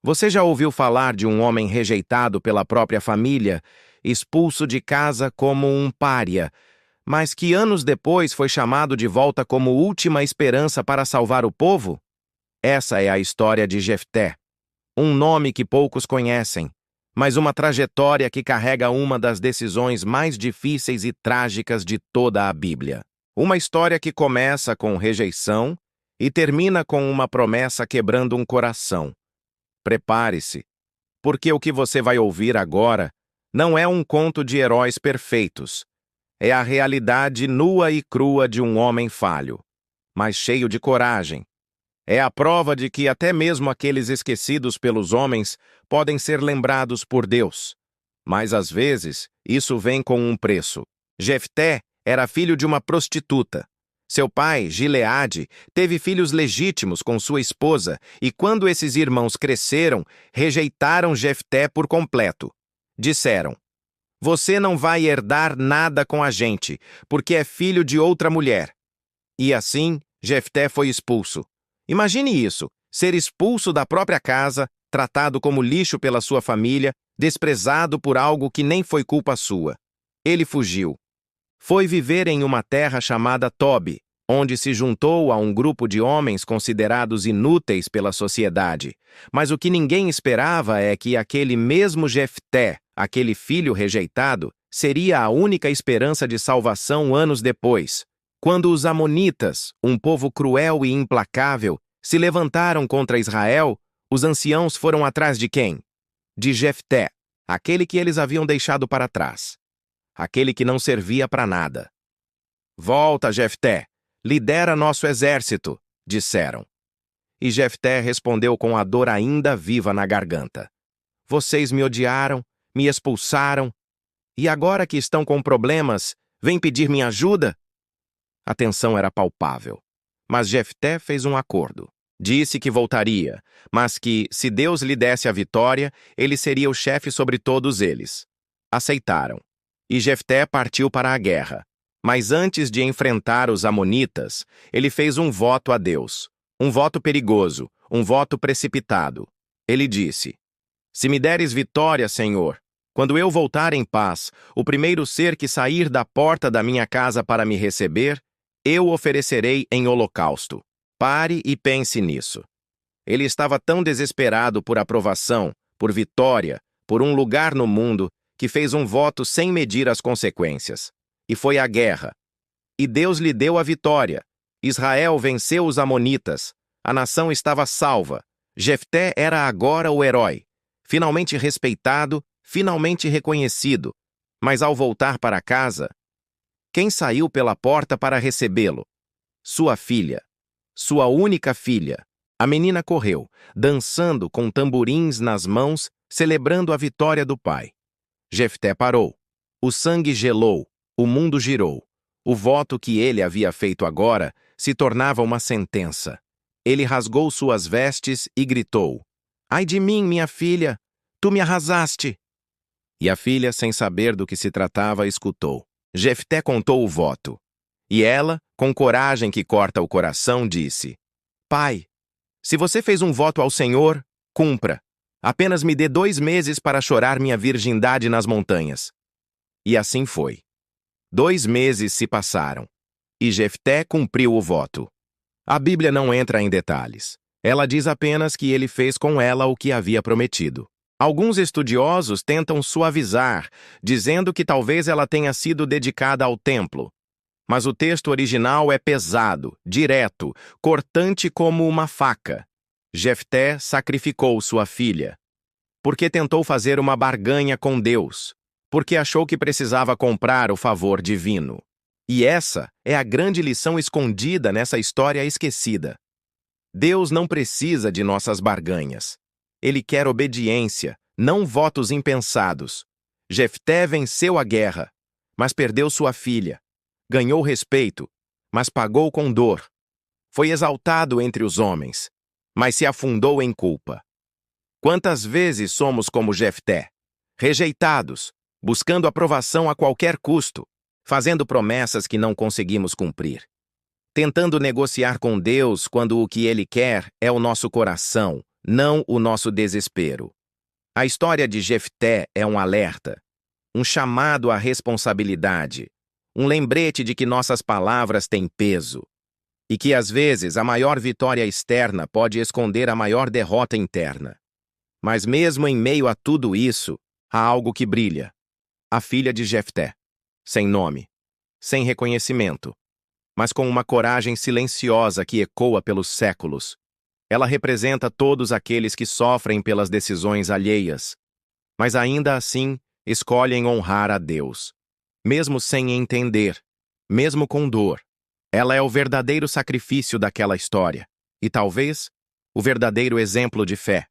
Você já ouviu falar de um homem rejeitado pela própria família, expulso de casa como um pária, mas que anos depois foi chamado de volta como última esperança para salvar o povo? Essa é a história de Jefté, um nome que poucos conhecem, mas uma trajetória que carrega uma das decisões mais difíceis e trágicas de toda a Bíblia. Uma história que começa com rejeição e termina com uma promessa quebrando um coração. Prepare-se, porque o que você vai ouvir agora não é um conto de heróis perfeitos. É a realidade nua e crua de um homem falho, mas cheio de coragem. É a prova de que até mesmo aqueles esquecidos pelos homens podem ser lembrados por Deus. Mas às vezes, isso vem com um preço. Jefté era filho de uma prostituta. Seu pai, Gileade, teve filhos legítimos com sua esposa e quando esses irmãos cresceram, rejeitaram Jefté por completo. Disseram: "Você não vai herdar nada com a gente, porque é filho de outra mulher." E assim, Jefté foi expulso. Imagine isso, ser expulso da própria casa, tratado como lixo pela sua família, desprezado por algo que nem foi culpa sua. Ele fugiu. Foi viver em uma terra chamada Tobi, onde se juntou a um grupo de homens considerados inúteis pela sociedade. Mas o que ninguém esperava é que aquele mesmo Jefté, aquele filho rejeitado, seria a única esperança de salvação anos depois, quando os amonitas, um povo cruel e implacável, se levantaram contra Israel. Os anciãos foram atrás de quem? De Jefté, aquele que eles haviam deixado para trás. Aquele que não servia para nada. "Volta, Jefté, lidera nosso exército", disseram. E Jefté respondeu com a dor ainda viva na garganta: "Vocês me odiaram, me expulsaram, e agora que estão com problemas, vêm pedir minha ajuda?" A tensão era palpável. Mas Jefté fez um acordo. Disse que voltaria, mas que, se Deus lhe desse a vitória, ele seria o chefe sobre todos eles. Aceitaram. E Jefté partiu para a guerra. Mas antes de enfrentar os amonitas, ele fez um voto a Deus. Um voto perigoso, um voto precipitado. Ele disse: "Se me deres vitória, Senhor, quando eu voltar em paz, o primeiro ser que sair da porta da minha casa para me receber, eu oferecerei em holocausto." Pare e pense nisso. Ele estava tão desesperado por aprovação, por vitória, por um lugar no mundo, que fez um voto sem medir as consequências. E foi à guerra. E Deus lhe deu a vitória. Israel venceu os amonitas. A nação estava salva. Jefté era agora o herói. Finalmente respeitado, finalmente reconhecido. Mas ao voltar para casa, quem saiu pela porta para recebê-lo? Sua filha. Sua única filha. A menina correu, dançando com tamborins nas mãos, celebrando a vitória do pai. Jefté parou. O sangue gelou, o mundo girou. O voto que ele havia feito agora se tornava uma sentença. Ele rasgou suas vestes e gritou: "Ai de mim, minha filha! Tu me arrasaste!" E a filha, sem saber do que se tratava, escutou. Jefté contou o voto. E ela, com coragem que corta o coração, disse: "Pai, se você fez um voto ao Senhor, cumpra. Apenas me dê 2 meses para chorar minha virgindade nas montanhas." E assim foi. 2 meses se passaram. E Jefté cumpriu o voto. A Bíblia não entra em detalhes. Ela diz apenas que ele fez com ela o que havia prometido. Alguns estudiosos tentam suavizar, dizendo que talvez ela tenha sido dedicada ao templo. Mas o texto original é pesado, direto, cortante como uma faca. Jefté sacrificou sua filha. Porque tentou fazer uma barganha com Deus. Porque achou que precisava comprar o favor divino. E essa é a grande lição escondida nessa história esquecida. Deus não precisa de nossas barganhas. Ele quer obediência, não votos impensados. Jefté venceu a guerra, mas perdeu sua filha. Ganhou respeito, mas pagou com dor. Foi exaltado entre os homens, mas se afundou em culpa. Quantas vezes somos como Jefté, rejeitados, buscando aprovação a qualquer custo, fazendo promessas que não conseguimos cumprir, tentando negociar com Deus quando o que Ele quer é o nosso coração, não o nosso desespero. A história de Jefté é um alerta, um chamado à responsabilidade, um lembrete de que nossas palavras têm peso e que, às vezes, a maior vitória externa pode esconder a maior derrota interna. Mas mesmo em meio a tudo isso, há algo que brilha. A filha de Jefté, sem nome, sem reconhecimento, mas com uma coragem silenciosa que ecoa pelos séculos. Ela representa todos aqueles que sofrem pelas decisões alheias, mas ainda assim escolhem honrar a Deus. Mesmo sem entender, mesmo com dor, ela é o verdadeiro sacrifício daquela história, e talvez o verdadeiro exemplo de fé.